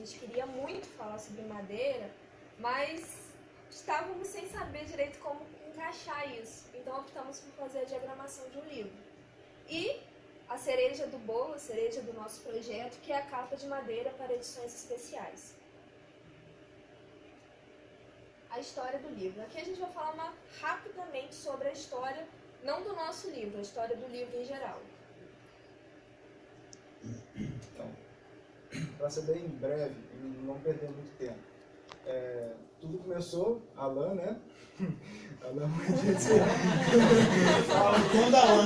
gente queria muito falar sobre madeira, mas estávamos sem saber direito como encaixar isso. Então optamos por fazer a diagramação de um livro. E a cereja do bolo, a cereja do nosso projeto, que é a capa de madeira para edições especiais. A história do livro. Aqui a gente vai falar rapidamente sobre a história, não do nosso livro, a história do livro em geral. Então, para ser bem breve e não perder muito tempo, tudo começou, Alan, né? Alan vai dizer.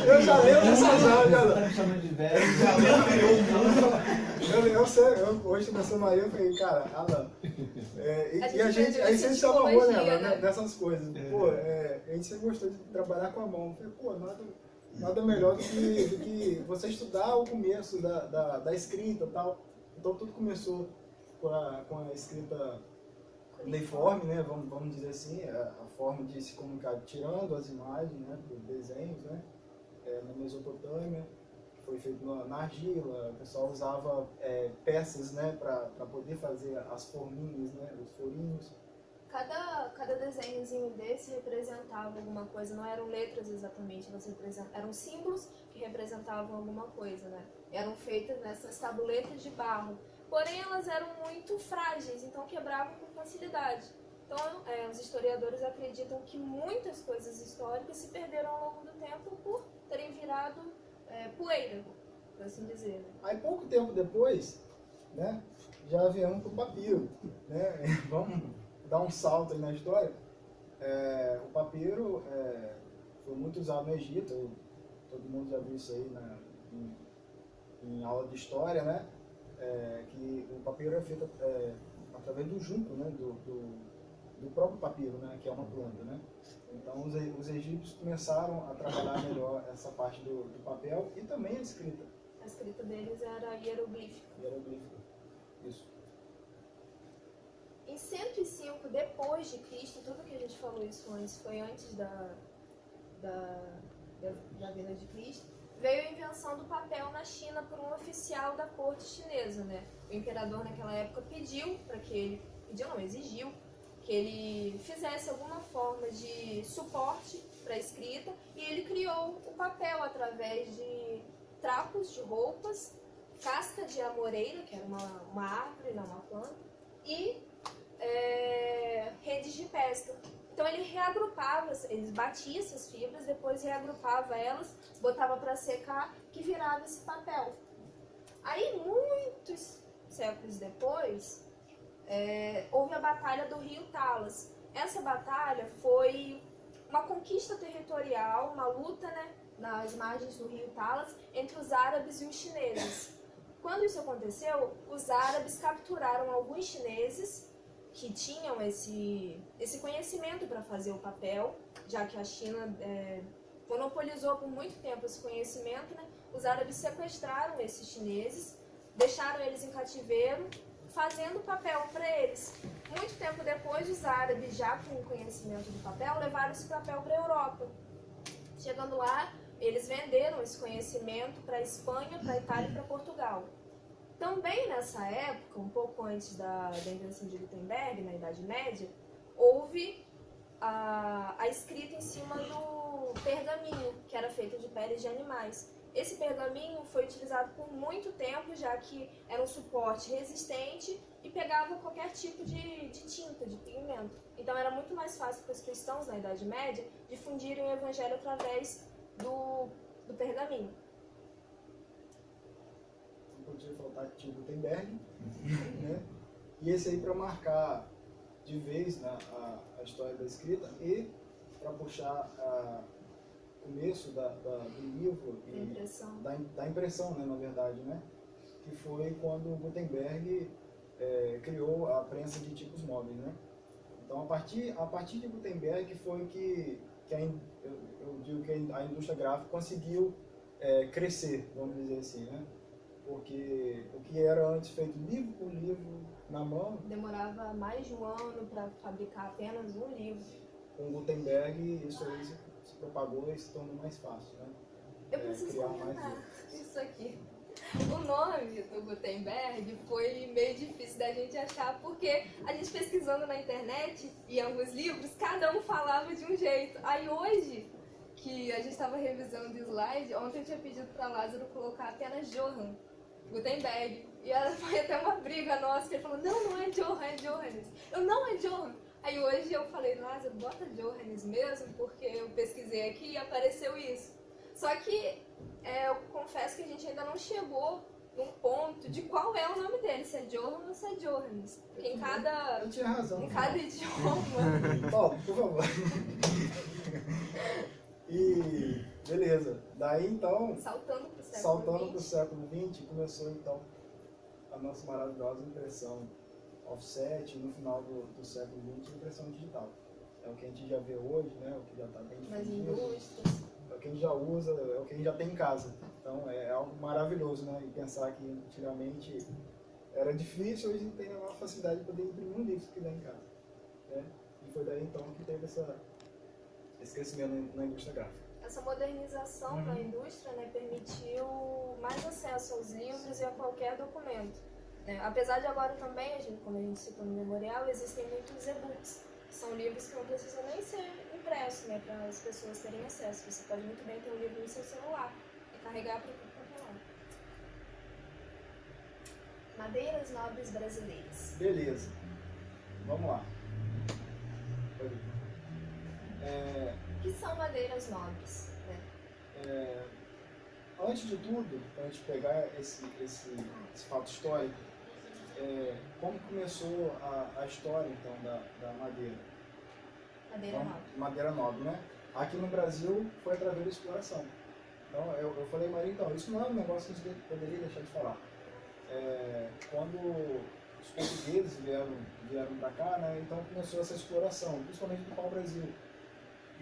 Eu já lembro dessas aulas, Alan. Chamando de velho. Hoje na São Maria eu falei, cara, Alan. E a gente se amarrou, né, nessas coisas. Pô, a gente sempre gostou de trabalhar com a mão. Eu falei, pô, nada melhor do que você estudar o começo da escrita e tal. Então tudo começou com a escrita cuneiforme, né, vamos dizer assim, a forma de se comunicar tirando as imagens, né, dos desenhos, né, na Mesopotâmia, que foi feito na argila. O pessoal usava peças, né, para poder fazer as forminhas, né, os furinhos. Cada desenhozinho desse representava alguma coisa, não eram letras exatamente, eram símbolos que representavam alguma coisa, né? Eram feitas nessas tabuletas de barro, porém elas eram muito frágeis, então quebravam com facilidade. Então os historiadores acreditam que muitas coisas históricas se perderam ao longo do tempo por terem virado poeira, por assim dizer. Né? Aí pouco tempo depois, né, já viemos para o papiro, né? Vamos dar um salto aí na história. O papiro foi muito usado no Egito, todo mundo já viu isso aí em aula de história, né? Que o papiro é feito através do junco, né? Do próprio papiro, né? Que é uma planta, né? Então os egípcios começaram a trabalhar melhor essa parte do papel e também a escrita. A escrita deles era hieroglífica. Hieroglífica, isso. Em 105 depois de Cristo, tudo que a gente falou isso antes foi antes da vinda de Cristo, veio a invenção do papel na China por um oficial da corte chinesa, né? O imperador naquela época exigiu que ele fizesse alguma forma de suporte para a escrita, e ele criou o papel através de trapos de roupas, casca de amoreira, que era uma árvore, não uma planta, e redes de pesca. Então ele reagrupava, ele batia essas fibras, depois reagrupava elas, botava para secar, que virava esse papel. Aí, muitos séculos depois, houve a Batalha do Rio Talas. Essa batalha foi uma conquista territorial, uma luta, né, nas margens do Rio Talas entre os árabes e os chineses. Quando isso aconteceu, os árabes capturaram alguns chineses que tinham esse conhecimento para fazer o papel, já que a China monopolizou por muito tempo esse conhecimento, né? Os árabes sequestraram esses chineses, deixaram eles em cativeiro, fazendo papel para eles. Muito tempo depois, os árabes, já com o conhecimento do papel, levaram esse papel para a Europa. Chegando lá, eles venderam esse conhecimento para a Espanha, para a Itália e para Portugal. Também nessa época, um pouco antes da invenção de Gutenberg, na Idade Média, houve a escrita em cima do pergaminho, que era feito de peles de animais. Esse pergaminho foi utilizado por muito tempo, já que era um suporte resistente e pegava qualquer tipo de tinta, de pigmento. Então era muito mais fácil para os cristãos na Idade Média difundirem o evangelho através do pergaminho. Não podia faltar que tinha Gutenberg, né? E esse aí para marcar de vez, né, a história da escrita e para puxar o começo do livro e da impressão, né, na verdade, né? Que foi quando Gutenberg criou a prensa de tipos móveis, né? Então a partir de Gutenberg foi que eu digo que a indústria gráfica conseguiu crescer, vamos dizer assim, né? Porque o que era antes feito livro por livro na mão, demorava mais de um ano para fabricar apenas um livro. Com Gutenberg isso aí se propagou e se tornou mais fácil, né? Eu preciso comentar isso aqui. O nome do Gutenberg foi meio difícil da gente achar, porque a gente pesquisando na internet e em alguns livros, cada um falava de um jeito. Aí hoje, que a gente estava revisando o slide, ontem eu tinha pedido para Lázaro colocar apenas Johann Gutenberg. E foi até uma briga nossa, que ele falou, não é Johann, é Johannes. Eu, não é Johann. Aí hoje eu falei, Lázaro, bota Johannes mesmo, porque eu pesquisei aqui e apareceu isso. Só que eu confesso que a gente ainda não chegou num ponto de qual é o nome dele, se é Johann ou se é Johannes. Porque em cada, Eu tinha razão. em cada idioma... Paulo, por favor. E beleza. Daí então, Saltando pro século saltando para o XX. século XX, começou então a nossa maravilhosa impressão offset, no final do século XX, impressão digital. É o que a gente já vê hoje, né? O que já está bem Nas difundido. indústrias. É o que a gente já usa, é o que a gente já tem em casa. Então é algo maravilhoso, né? E pensar que antigamente era difícil, hoje a gente tem a facilidade de poder imprimir um livro que quiser em casa. Né? E foi daí então que teve esse crescimento na indústria gráfica. Essa modernização da indústria, né, permitiu mais acesso aos livros e a qualquer documento. Né? Apesar de agora também, como a gente citou no memorial, existem muitos e-books, que são livros que não precisam nem ser impressos, né, para as pessoas terem acesso. Você pode muito bem ter um livro no seu celular e carregar para qualquer lado. Madeiras nobres brasileiras. Beleza. Vamos lá. O que são madeiras nobres? Né? Antes de tudo, para a gente pegar esse fato histórico, como começou a história então da madeira? Madeira Então, nobre. madeira nobre, né? Aqui no Brasil foi através da exploração. Então eu falei, Maria, então, isso não é um negócio que a gente poderia deixar de falar. Quando os portugueses vieram para cá, né, então começou essa exploração, principalmente do pau-brasil.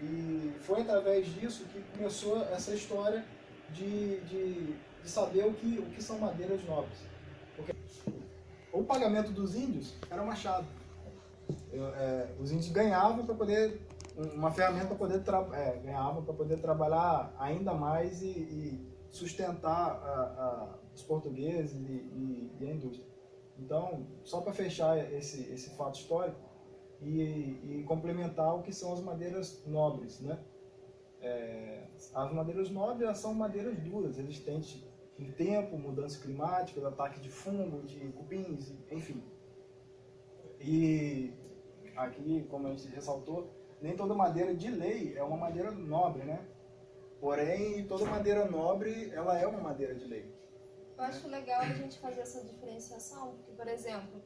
E foi através disso que começou essa história de saber o que são madeiras nobres. Porque o pagamento dos índios era machado. Os índios ganhavam para poder, uma ferramenta para poder trabalhar ainda mais e sustentar os portugueses e a indústria. Então, só para fechar esse fato histórico, e complementar o que são as madeiras nobres, né? As madeiras nobres, elas são madeiras duras, resistentes em tempo, mudanças climáticas, ataque de fungo, de cupins, enfim. E aqui, como a gente ressaltou, nem toda madeira de lei é uma madeira nobre, né? Porém, toda madeira nobre, ela é uma madeira de lei. Eu acho legal a gente fazer essa diferenciação, porque, por exemplo,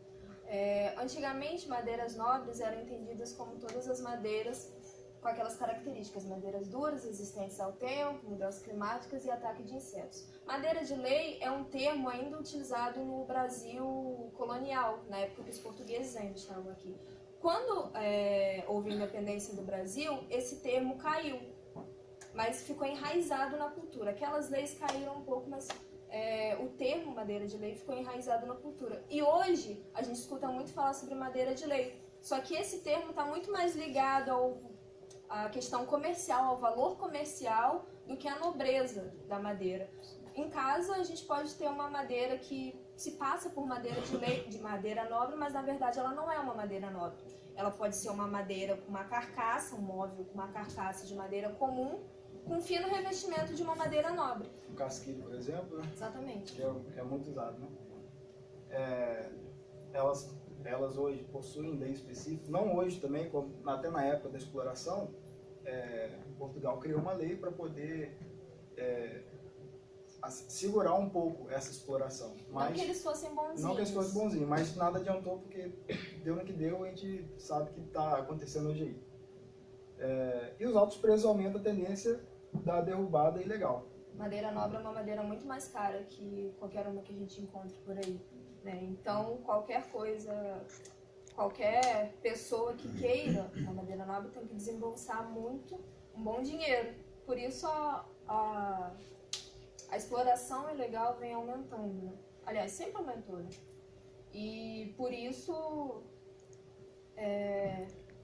antigamente madeiras nobres eram entendidas como todas as madeiras com aquelas características, madeiras duras, resistentes ao tempo, mudanças climáticas e ataque de insetos. Madeira de lei é um termo ainda utilizado no Brasil colonial, na época que os portugueses ainda estavam aqui. Quando houve a independência do Brasil, esse termo caiu, mas ficou enraizado na cultura. Aquelas leis caíram um pouco, mas o termo madeira de lei ficou enraizado na cultura. E hoje a gente escuta muito falar sobre madeira de lei, só que esse termo está muito mais ligado à questão comercial, ao valor comercial, do que à nobreza da madeira. Em casa a gente pode ter uma madeira que se passa por madeira de lei, de madeira nobre, mas na verdade ela não é uma madeira nobre. Ela pode ser uma madeira com uma carcaça, um móvel com uma carcaça de madeira comum, com fino revestimento de uma madeira nobre. O casquilho, por exemplo, né? Exatamente. Que é muito usado, né? Elas hoje possuem lei específica, não hoje também, como até na época da exploração, Portugal criou uma lei para poder segurar um pouco essa exploração. Mas, não que eles fossem bonzinhos. Não que eles fossem bonzinhos, mas nada adiantou porque deu no que deu, a gente sabe que está acontecendo hoje aí. E os altos preços aumentam a tendência da derrubada ilegal. Madeira nobre é uma madeira muito mais cara que qualquer uma que a gente encontre por aí, né? Então, qualquer pessoa que queira uma madeira nobre tem que desembolsar um bom dinheiro. Por isso, a exploração ilegal vem aumentando, né? Aliás, sempre aumentou, né? E por isso,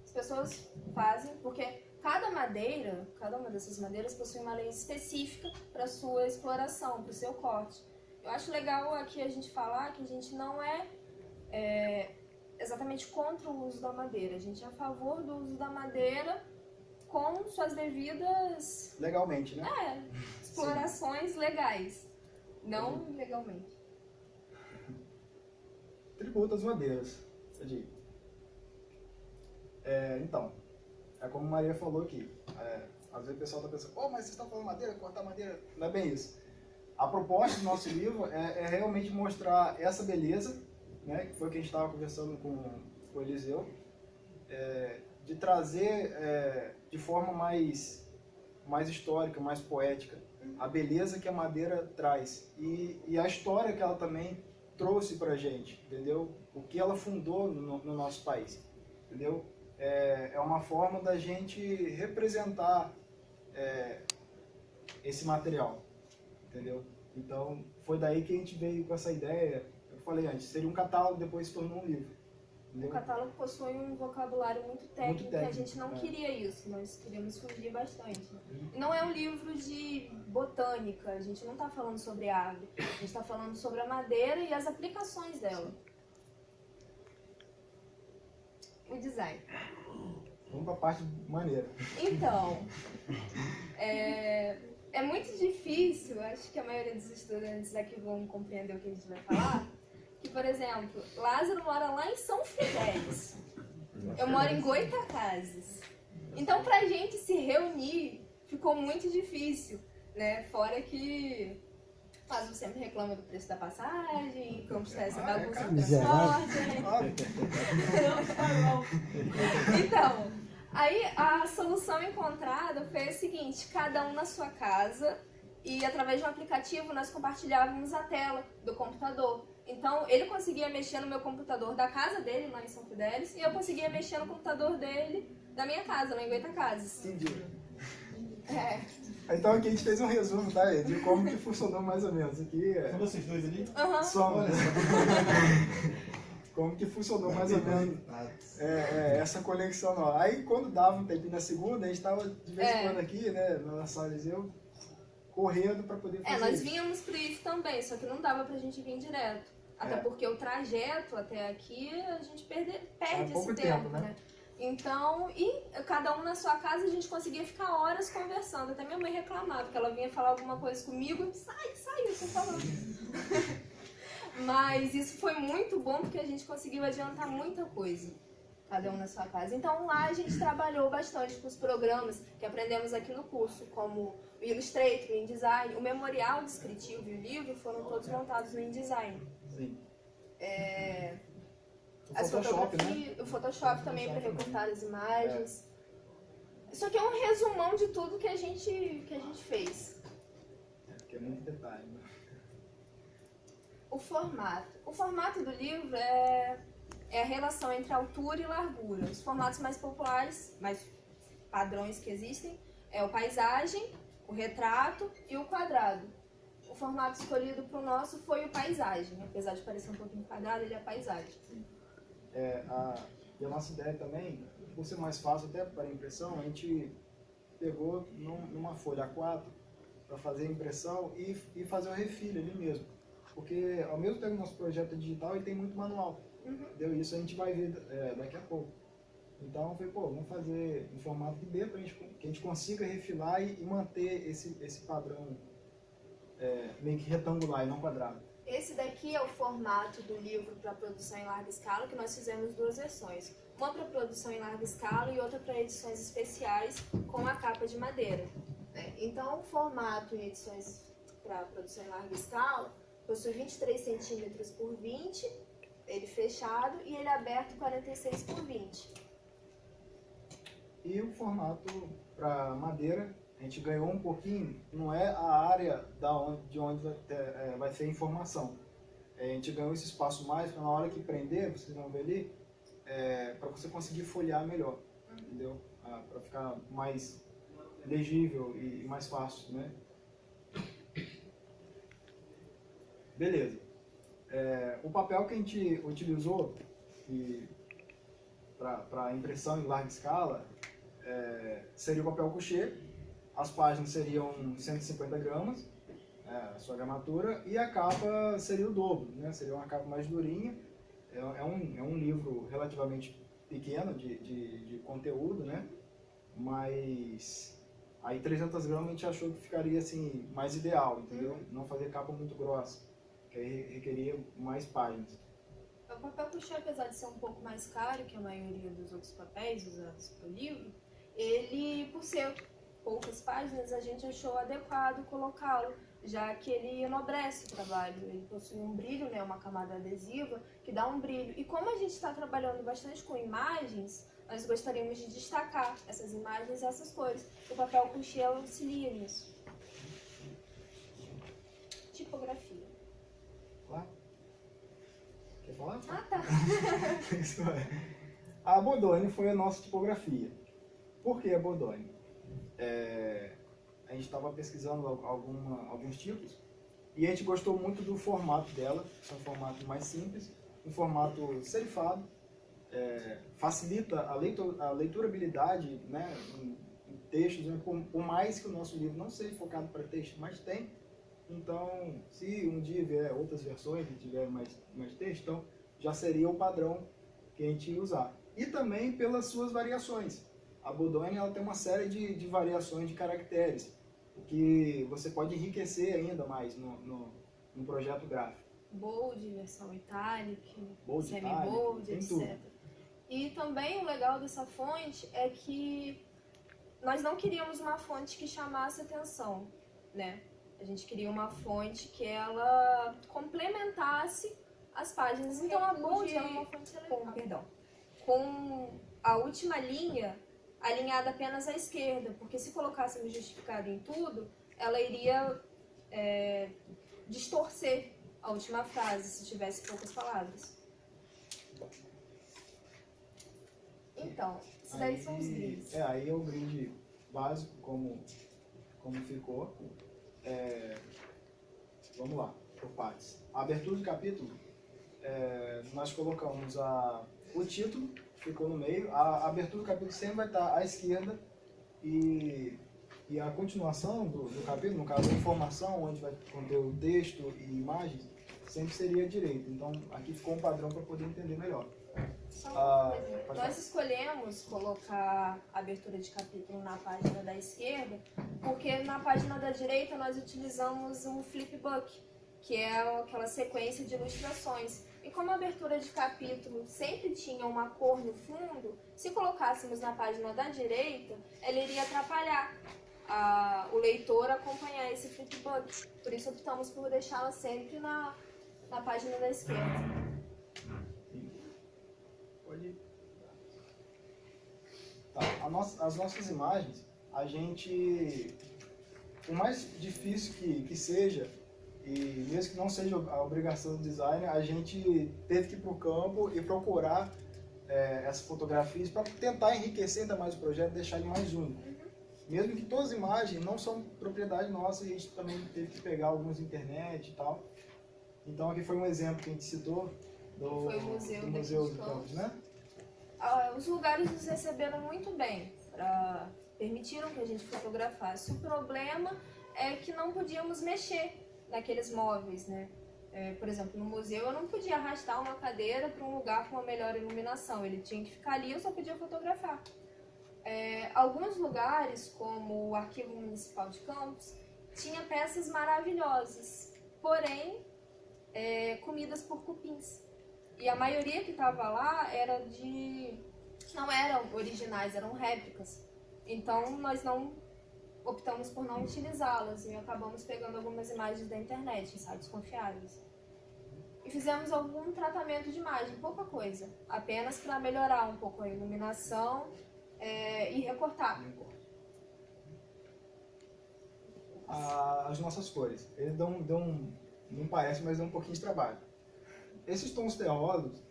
as pessoas fazem, porque cada uma dessas madeiras possui uma lei específica para sua exploração, para o seu corte. Eu acho legal aqui a gente falar que a gente não é exatamente contra o uso da madeira. A gente é a favor do uso da madeira com suas devidas... Legalmente, né? Explorações legais. Não legalmente. Tributo às madeiras. Então, é como a Maria falou aqui. Às vezes o pessoal está pensando, mas vocês estão falando madeira, cortar madeira. Não é bem isso. A proposta do nosso livro é realmente mostrar essa beleza, né, que foi o que a gente estava conversando com o Eliseu, de trazer de forma mais histórica, mais poética, a beleza que a madeira traz e a história que ela também trouxe para a gente, entendeu? O que ela fundou no nosso país, entendeu? É uma forma da gente representar esse material, entendeu? Então, foi daí que a gente veio com essa ideia. Eu falei antes, seria um catálogo, depois se tornou um livro. Entendeu? O catálogo possui um vocabulário muito técnico, e a gente não queria isso, nós queríamos fugir bastante. Não é um livro de botânica, a gente não está falando sobre árvore, a gente está falando sobre a madeira e as aplicações dela. O design. Vamos para a parte maneira. Então, é muito difícil, acho que a maioria dos estudantes aqui vão compreender o que a gente vai falar, que, por exemplo, Lázaro mora lá em São Fidélis, eu moro em Goitacazes. Então, pra gente se reunir, ficou muito difícil, né? Fora que Lázaro sempre reclama do preço da passagem, Campos está essa bagunça do transporte. Então, aí a solução encontrada foi a seguinte: cada um na sua casa, e através de um aplicativo nós compartilhávamos a tela do computador. Então ele conseguia mexer no meu computador da casa dele, lá em São Fidélis, e eu conseguia mexer no computador dele da minha casa, lá em Goitacazes. Entendi. Então aqui a gente fez um resumo, tá, de como que funcionou mais ou menos. Aqui São vocês dois ali? Somos. Como que funcionou mais ou menos essa conexão. Não. Aí quando dava um tempinho na segunda, a gente estava de vez em quando aqui, né, na sala Eliseu, correndo para poder fazer nós isso. vínhamos pro IF também, só que não dava pra gente vir direto. Até porque o trajeto até aqui, a gente perde esse tempo, né? Então, e cada um na sua casa, a gente conseguia ficar horas conversando. Até minha mãe reclamava, que ela vinha falar alguma coisa comigo e sai, eu tô falando. Mas isso foi muito bom, porque a gente conseguiu adiantar muita coisa, cada um na sua casa. Então lá a gente trabalhou bastante com os programas que aprendemos aqui no curso, como o Illustrator, o InDesign, o memorial descritivo e o livro foram todos montados no InDesign. Sim. O Photoshop, né? O Photoshop também para recortar as imagens. Isso aqui é um resumão de tudo que a gente fez. Porque é muito detalhe, né? O formato do livro é a relação entre altura e largura. Os formatos mais populares, mais padrões que existem, é o paisagem, o retrato e o quadrado. O formato escolhido para o nosso foi o paisagem. Apesar de parecer um pouquinho quadrado, ele é paisagem. E a nossa ideia também, por ser mais fácil até para a impressão, a gente pegou numa folha A4 para fazer a impressão e fazer o refilho ali mesmo. Porque ao mesmo tempo que o nosso projeto é digital, ele tem muito manual. Entendeu? Isso a gente vai ver daqui a pouco. Então foi, vamos fazer em formato que dê para que a gente consiga refilar e manter esse padrão meio que retangular e não quadrado. Esse daqui é o formato do livro para produção em larga escala, que nós fizemos duas versões. Uma para produção em larga escala e outra para edições especiais com a capa de madeira. Então o formato em edições para produção em larga escala possui 23 centímetros por 20, ele fechado, e ele aberto 46 por 20. E o formato para madeira, a gente ganhou um pouquinho, não é a área de onde vai ser a informação. A gente ganhou esse espaço mais para na hora que prender, vocês vão ver ali, para você conseguir folhear melhor, entendeu? Para ficar mais legível e mais fácil, né? Beleza. O papel que a gente utilizou para impressão em larga escala seria o papel couché. As páginas seriam 150 gramas, a sua gramatura, e a capa seria o dobro, né? Seria uma capa mais durinha. É um livro relativamente pequeno de conteúdo, né? Mas aí 300 gramas a gente achou que ficaria assim, mais ideal, entendeu? Não fazer capa muito grossa, que aí requeria mais páginas. O papel couché, apesar de ser um pouco mais caro que a maioria dos outros papéis usados para o livro, ele, por ser poucas páginas, a gente achou adequado colocá-lo, já que ele enobrece o trabalho. Ele possui um brilho, né, uma camada adesiva, que dá um brilho. E como a gente está trabalhando bastante com imagens, nós gostaríamos de destacar essas imagens e essas cores. O papel couché auxilia nisso. Tipografia. Lá? Quer falar? Ah, tá. Isso é. A Bodoni foi a nossa tipografia. Por que a Bodoni? A gente estava pesquisando alguns tipos e a gente gostou muito do formato dela, que é um formato mais simples, um formato serifado, facilita a leiturabilidade, né, em textos, né, por mais que o nosso livro não seja focado para texto, mas tem. Então, se um dia vier outras versões e tiver mais texto, então já seria o padrão que a gente ia usar. E também pelas suas variações. A Bodoni ela tem uma série de variações de caracteres, que você pode enriquecer ainda mais no projeto gráfico. Bold, versão italic, Bold, semi-bold, tem etc. tudo. E também o legal dessa fonte é que nós não queríamos uma fonte que chamasse atenção, né? A gente queria uma fonte que ela complementasse as páginas. Então a Bold é uma fonte legal. Com a última linha alinhada apenas à esquerda, porque se colocássemos justificado em tudo, ela iria distorcer a última frase, se tivesse poucas palavras. Então, isso daí são os grids. Aí é o grid básico, como ficou. Vamos lá, por partes. A abertura do capítulo, nós colocamos o título, ficou no meio. A abertura do capítulo sempre vai estar à esquerda e a continuação do capítulo, no caso a informação, onde vai conter o texto e imagens, sempre seria à direita. Então aqui ficou um padrão para poder entender melhor. Só uma coisa. Nós escolhemos colocar a abertura de capítulo na página da esquerda, porque na página da direita nós utilizamos um flipbook, que é aquela sequência de ilustrações. E como a abertura de capítulo sempre tinha uma cor no fundo, se colocássemos na página da direita, ela iria atrapalhar o leitor a acompanhar esse flipbook. Por isso optamos por deixá-la sempre na página da esquerda. Pode ir. Tá, as nossas imagens, a gente, por mais difícil que seja, e mesmo que não seja a obrigação do designer, a gente teve que ir para o campo e procurar essas fotografias para tentar enriquecer ainda mais o projeto e deixar ele mais único. Mesmo que todas as imagens não são propriedade nossa, a gente também teve que pegar algumas na internet e tal. Então aqui foi um exemplo que a gente citou do Museu do Campos, né? Os lugares nos receberam muito bem, permitiram que a gente fotografasse. O problema é que não podíamos mexer naqueles móveis, né? Por exemplo, no museu eu não podia arrastar uma cadeira para um lugar com uma melhor iluminação, ele tinha que ficar ali, eu só podia fotografar. Alguns lugares, como o Arquivo Municipal de Campos, tinha peças maravilhosas, porém comidas por cupins. E a maioria que estava lá não eram originais, eram réplicas. Então nós optamos por não utilizá-las e acabamos pegando algumas imagens da internet, em sites confiáveis. E fizemos algum tratamento de imagem, pouca coisa, apenas para melhorar um pouco a iluminação e recortar. As nossas cores, ele não parece, mas dá um pouquinho de trabalho. Esses tons terrosos,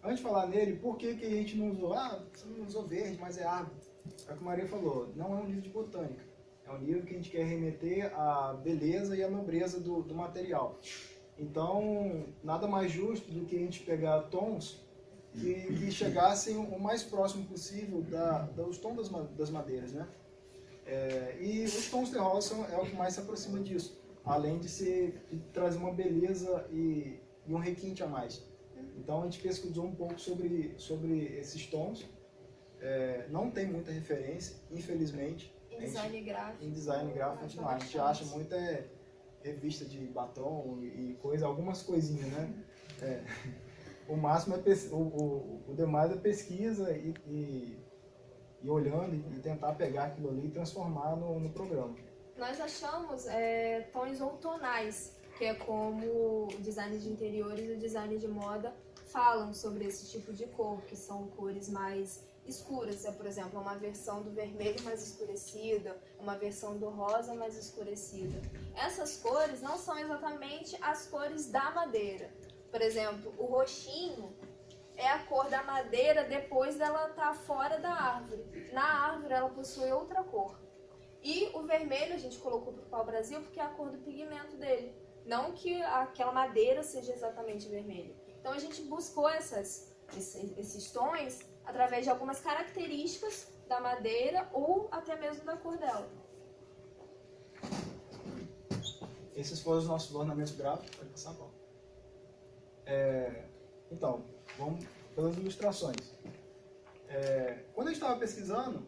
antes de falar nele, por que a gente não usou? Você não usou verde, mas é árvore. É o que a Maria falou, não é um livro de botânica. É um livro que a gente quer remeter à beleza e à nobreza do material. Então, nada mais justo do que a gente pegar tons que chegassem o mais próximo possível dos tons das madeiras, né? E os tons terrosos é o que mais se aproxima disso, além de trazer uma beleza e um requinte a mais. Então a gente pesquisou um pouco sobre esses tons. Não tem muita referência, infelizmente. Em design gráfico. Em design gráfico a gente acha muita revista de batom e coisa, algumas coisinhas, né? O máximo o demais é pesquisa e olhando e tentar pegar aquilo ali e transformar no programa. Nós achamos tons outonais, que é como o design de interiores e o design de moda falam sobre esse tipo de cor, que são cores mais escuras. Por exemplo, uma versão do vermelho mais escurecida, uma versão do rosa mais escurecida. Essas cores não são exatamente as cores da madeira. Por exemplo, o roxinho é a cor da madeira depois dela estar fora da árvore. Na árvore ela possui outra cor. E o vermelho a gente colocou para o pau-brasil porque é a cor do pigmento dele. Não que aquela madeira seja exatamente vermelha. Então a gente buscou esses tons através de algumas características da madeira ou até mesmo da cor dela. Esses foram os nossos ornamentos gráficos. Pode passar, Paulo. Então, vamos pelas ilustrações. Quando a gente estava pesquisando,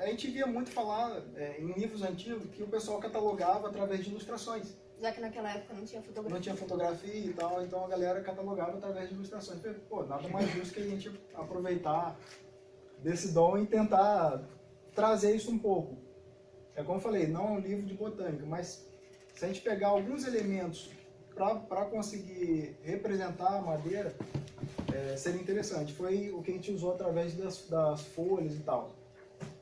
a gente via muito falar em livros antigos que o pessoal catalogava através de ilustrações. Já que naquela época não tinha fotografia. Não tinha fotografia e tal, então a galera catalogava através de ilustrações. Pô, nada mais justo que a gente aproveitar desse dom e tentar trazer isso um pouco. Como eu falei, não é um livro de botânica, mas se a gente pegar alguns elementos para conseguir representar a madeira, seria interessante. Foi o que a gente usou através das folhas e tal.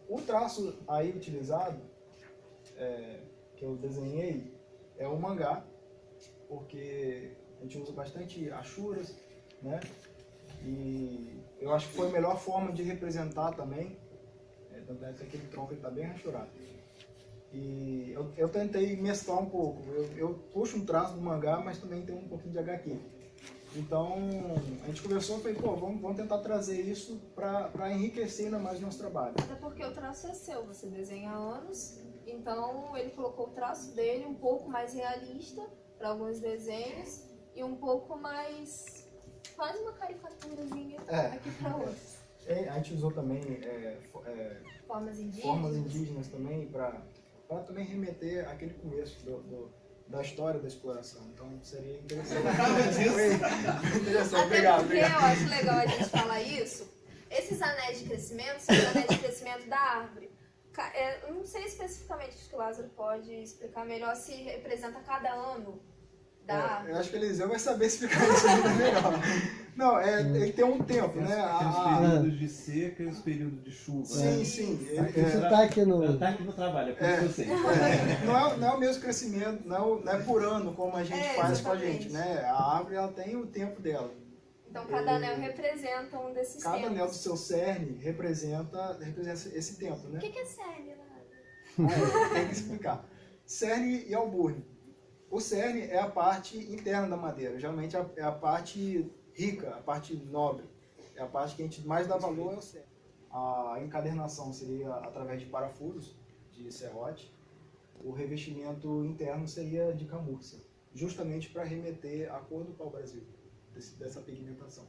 O traço aí utilizado, que eu desenhei, é o mangá, porque a gente usa bastante achuras, né? E eu acho que foi a melhor forma de representar também. Tanto é que aquele tronco está bem rachurado. E eu tentei mesclar um pouco. Eu puxo um traço do mangá, mas também tem um pouquinho de HQ. Então a gente conversou e falei, pô, vamos tentar trazer isso para enriquecer ainda mais o nosso trabalho. Até porque o traço é seu, você desenha há anos, então ele colocou o traço dele um pouco mais realista para alguns desenhos e um pouco mais, quase uma caricaturazinha aqui para outros. A gente usou também Formas indígenas também para também remeter àquele começo da história da exploração. Então seria interessante. Interessante, obrigado. Porque eu acho legal a gente falar isso. Esses anéis de crescimento são os anéis de crescimento da árvore. Eu não sei especificamente, acho que o Lázaro pode explicar melhor se representa cada ano da árvore. Eu acho que o Eliseu vai saber explicar isso ainda melhor. Não, ele tem um tempo, né? Tem os períodos de seca e os períodos de chuva. Sim, sim. Isso tá aqui no... Tá aqui no trabalho, é por isso que eu sei. Não é o mesmo crescimento, não é por ano como a gente faz com a gente, né? A árvore ela tem o tempo dela. Então cada anel representa um desses tempos. Cada anel do seu cerne representa esse tempo, né? O que é cerne, Lázaro? Tem que explicar. Cerne e alburne. O cerne é a parte interna da madeira, geralmente é a parte rica, a parte nobre. É a parte que a gente mais dá valor, é o cerne. A encadernação seria através de parafusos, de serrote. O revestimento interno seria de camurça, justamente para remeter à cor do pau-brasil, dessa pigmentação.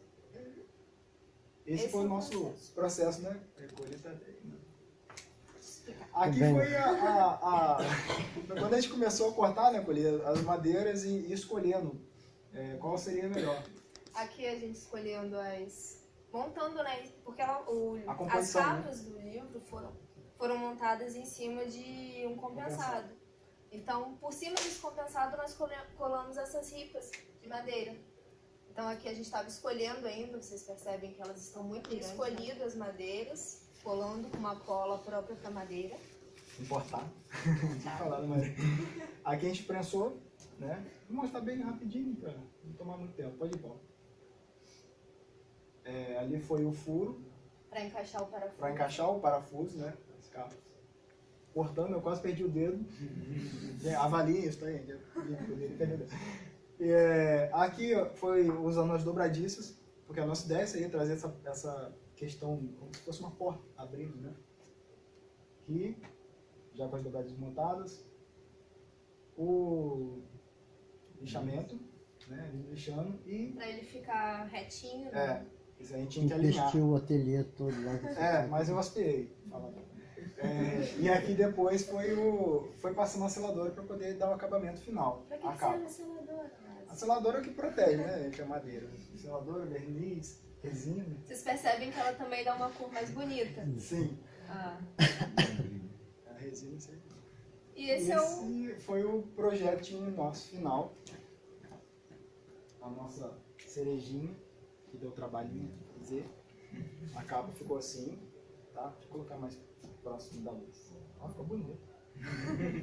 Esse foi o nosso processo, né? Aqui foi quando a gente começou a cortar, né, colher as madeiras e escolhendo qual seria melhor. Aqui a gente escolhendo montando, né, porque as né? capas do livro foram montadas em cima de um compensado. Então, por cima desse compensado, nós colamos essas ripas de madeira. Então aqui a gente estava escolhendo ainda, vocês percebem que elas estão muito grandes. Escolhido as madeiras, colando com uma cola própria para madeira. Importar. Aqui a gente prensou, né? Vou mostrar bem rapidinho para não tomar muito tempo. Pode ir, Paulo. Ali foi o furo. Para encaixar o parafuso. Para encaixar o parafuso, né? As capas. Cortando, eu quase perdi o dedo. Avalie isso, tá aí. Aqui foi usando as dobradiças, porque a nossa ideia seria trazer essa questão como se fosse uma porta abrindo, né? Aqui já com as dobradinhas montadas, o lixamento, né, lixando e Pra ele ficar retinho, né? isso aí a gente tinha que alinhar. Vestiu o ateliê todo lá. Mas eu aspirei. E aqui depois foi passando a seladora para poder dar o acabamento final. Pra que a que capa. serve a seladora? A seladora é o que protege, né, gente, a madeira. Seladora, verniz, resina. Vocês percebem que ela também dá uma cor mais bonita. Sim, Ah. a resina isso aí. E esse é o... Esse foi o projetinho nosso final. A nossa cerejinha, que deu trabalhinho de fazer. A capa ficou assim, tá? Deixa eu colocar mais próximo da luz. Ó, ficou bonito.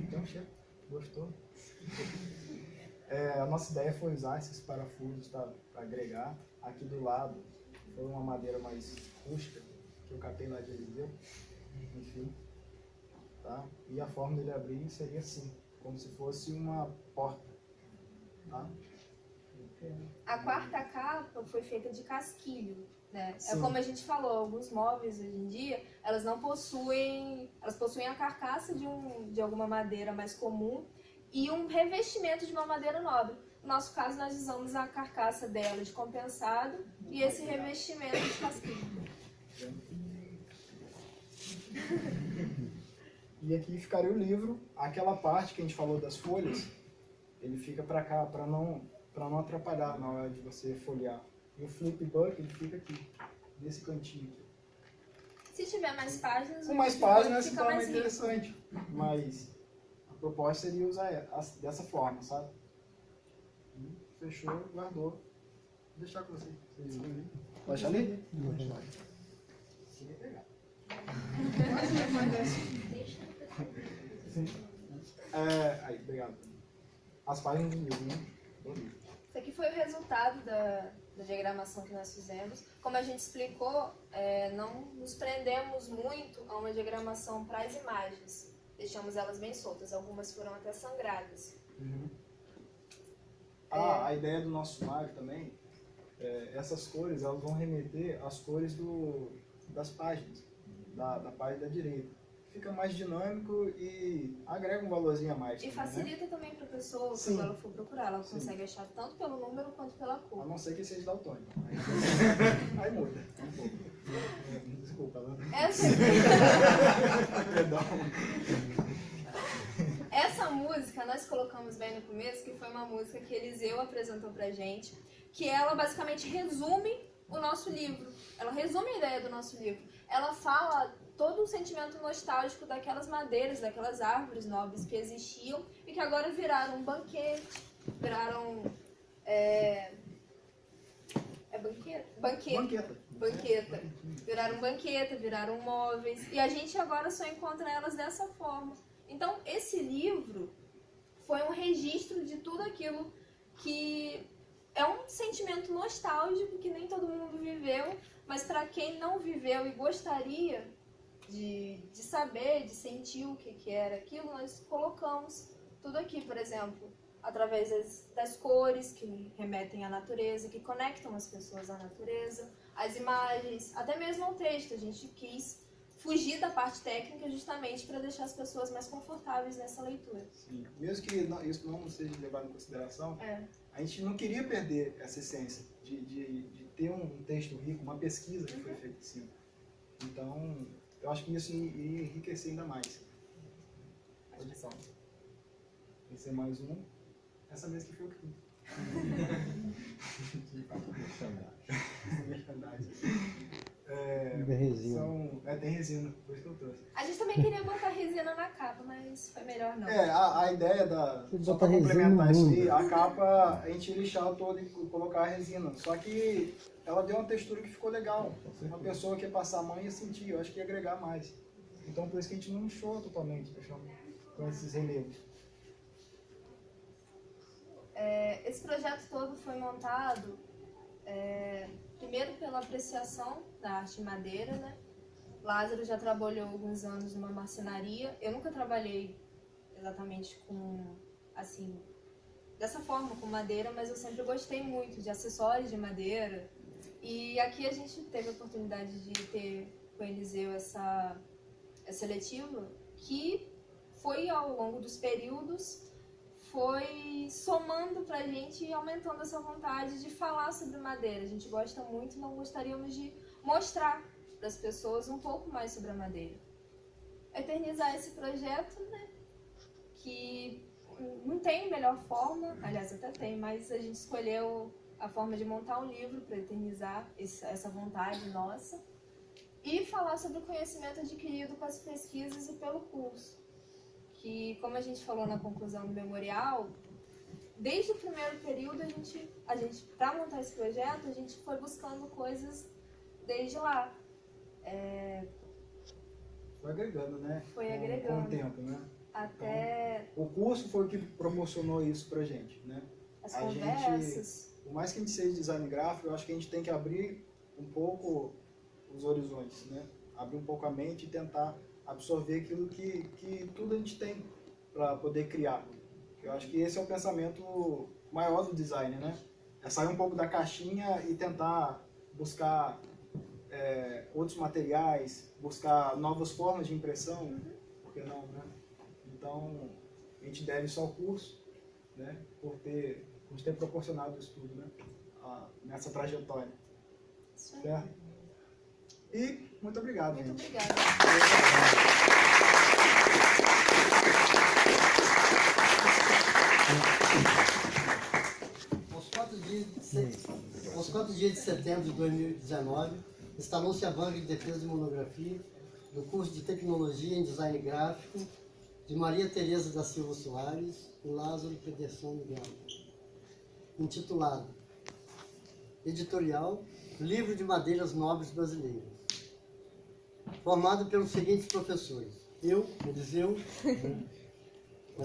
Então, chega. Gostou? A nossa ideia foi usar esses parafusos para agregar. Aqui do lado foi uma madeira mais rústica, que eu catei lá de Eliseu. Enfim. Tá? E a forma dele abrir seria assim, como se fosse uma porta. Tá? A quarta capa foi feita de casquilho, né? É Sim. como a gente falou, alguns móveis hoje em dia, elas não possuem, elas possuem a carcaça de alguma madeira mais comum e um revestimento de uma madeira nobre. No nosso caso, nós usamos a carcaça dela de compensado e esse revestimento de casquilho. E aqui ficaria o livro, aquela parte que a gente falou das folhas, ele fica para cá, para não atrapalhar na hora de você folhear. E o flip book, ele fica aqui, nesse cantinho aqui. Se tiver mais páginas, Com mais o flip book páginas fica fica mais mais rico. interessante, mas a proposta seria usar dessa forma, sabe? Fechou, guardou. Vou deixar com você. Vocês vão ali. Pode deixar ali? Queria pegar. Aí, obrigado. As páginas do livro, né? Do livro. Isso aqui foi o resultado da diagramação que nós fizemos. Como a gente explicou, não nos prendemos muito a uma diagramação para as imagens. Deixamos elas bem soltas, algumas foram até sangradas. A ideia do nosso sumário também, essas cores, elas vão remeter às cores das páginas, da página da direita. Fica mais dinâmico e agrega um valorzinho a mais. E também, facilita também para a pessoa, Sim. quando ela for procurar, ela Sim. consegue achar tanto pelo número quanto pela Né? A cor. não ser que seja daltônico. Aí muda um pouco. Desculpa, né? Perdão. Essa música nós colocamos bem no começo, que foi uma música que Eliseu apresentou pra gente, que ela basicamente resume o nosso livro. Ela resume a ideia do nosso livro. Ela fala todo o sentimento nostálgico daquelas madeiras, daquelas árvores nobres que existiam e que agora viraram um banquete, viraram... Banqueta. Viraram banqueta, viraram móveis. E a gente agora só encontra elas dessa forma. Então, esse livro foi um registro de tudo aquilo que é um sentimento nostálgico que nem todo mundo viveu, mas para quem não viveu e gostaria de saber, de sentir o que era aquilo, nós colocamos tudo aqui, por exemplo, através das cores que remetem à natureza, que conectam as pessoas à natureza, as imagens, até mesmo ao texto. A gente quis fugir da parte técnica justamente para deixar as pessoas mais confortáveis nessa leitura. Sim. Mesmo que isso não seja levado em consideração, É. a gente não queria perder essa essência de ter um texto rico, uma pesquisa que foi feita em cima. Então, eu acho que isso iria enriquecer ainda mais. Edição. Esse é mais um. Essa mesa que foi o que Resina. tem resina, por isso que eu trouxe. A gente também queria botar resina na capa, mas foi melhor não. A ideia Você só bota para resina complementar no isso mundo. aí, a capa a gente lixar toda e colocar a resina. Só que ela deu uma textura que ficou legal. Uma pessoa que ia passar a mão ia sentir, eu acho que ia agregar mais. Então por isso que a gente não inchou totalmente, deixamos com esses relevos. Esse projeto todo foi montado primeiro pela apreciação da arte em madeira, né? Lázaro já trabalhou alguns anos numa marcenaria. Eu nunca trabalhei exatamente assim, dessa forma, com madeira, mas eu sempre gostei muito de acessórios de madeira. E aqui a gente teve a oportunidade de ter com o Eliseu essa seletiva, que foi ao longo dos períodos, foi somando pra gente e aumentando essa vontade de falar sobre madeira. A gente gosta muito, não gostaríamos de mostrar para as pessoas um pouco mais sobre a madeira. Eternizar esse projeto, né, que não tem melhor forma, aliás até tem, mas a gente escolheu a forma de montar um livro para eternizar essa vontade nossa e falar sobre o conhecimento adquirido com as pesquisas e pelo curso. Que, como a gente falou na conclusão do memorial, desde o primeiro período, a gente para montar esse projeto, a gente foi buscando coisas desde lá. Foi agregando, né? Foi agregando. Com o tempo, né? Até então, o curso foi o que proporcionou isso pra gente, né? as conversas. Por mais que a gente seja design gráfico, eu acho que a gente tem que abrir um pouco os horizontes, né? Abrir um pouco a mente e tentar absorver aquilo que tudo a gente tem para poder criar. Eu acho que esse é o pensamento maior do design, né? É sair um pouco da caixinha e tentar buscar outros materiais, buscar novas formas de impressão, por que não, né? Então, a gente deve isso ao curso, né? Por ter proporcionado isso tudo, né? Nessa trajetória. Certo? E muito obrigado, Muito gente. obrigada. Aos 4 dias de setembro de 2019, instalou-se a banca de defesa de monografia do curso de Tecnologia em Design Gráfico de Maria Tereza da Silva Soares e Lázaro Pederson de Gama, intitulado Editorial Livro de Madeiras Nobres Brasileiras, formado pelos seguintes professores: eu, Eliseu,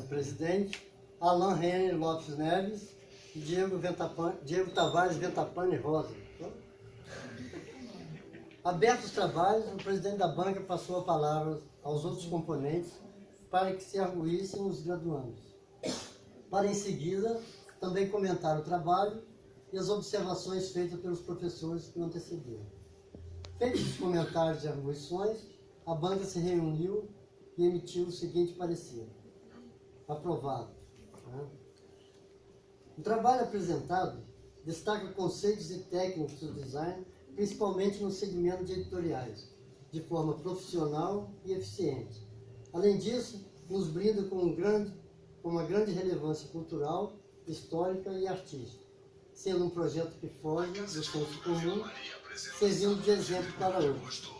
presidente, Alain Henry Lopes Neves e Diego Tavares Ventapane Rosa. Abertos os trabalhos, o presidente da banca passou a palavra aos outros componentes para que se arguíssem os graduandos, para em seguida também comentar o trabalho e as observações feitas pelos professores que o antecederam. Feitos os comentários e arguições, a banca se reuniu e emitiu o seguinte parecer: aprovado. O trabalho apresentado destaca conceitos e técnicas do design, principalmente no segmento de editoriais, de forma profissional e eficiente. Além disso, nos brinda com uma grande relevância cultural, histórica e artística, sendo um projeto que foge do senso comum, servindo de exemplo para outros,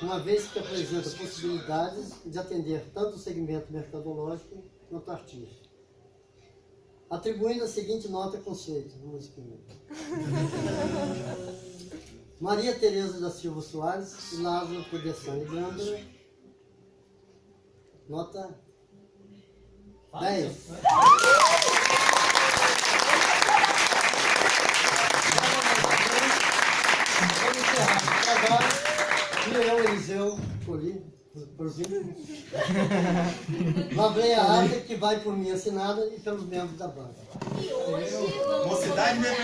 uma vez que apresenta possibilidades de atender tanto o segmento mercadológico quanto artístico. Atribuindo a seguinte nota conceito, Maria Tereza da Silva Soares e Lázaro Pederson de Gândara, nota 10. Vamos encerrar o trabalho. E eu, Eliseu, lavrei a ata que vai por mim assinada e pelos membros da banca. E hoje... Mocidade, né?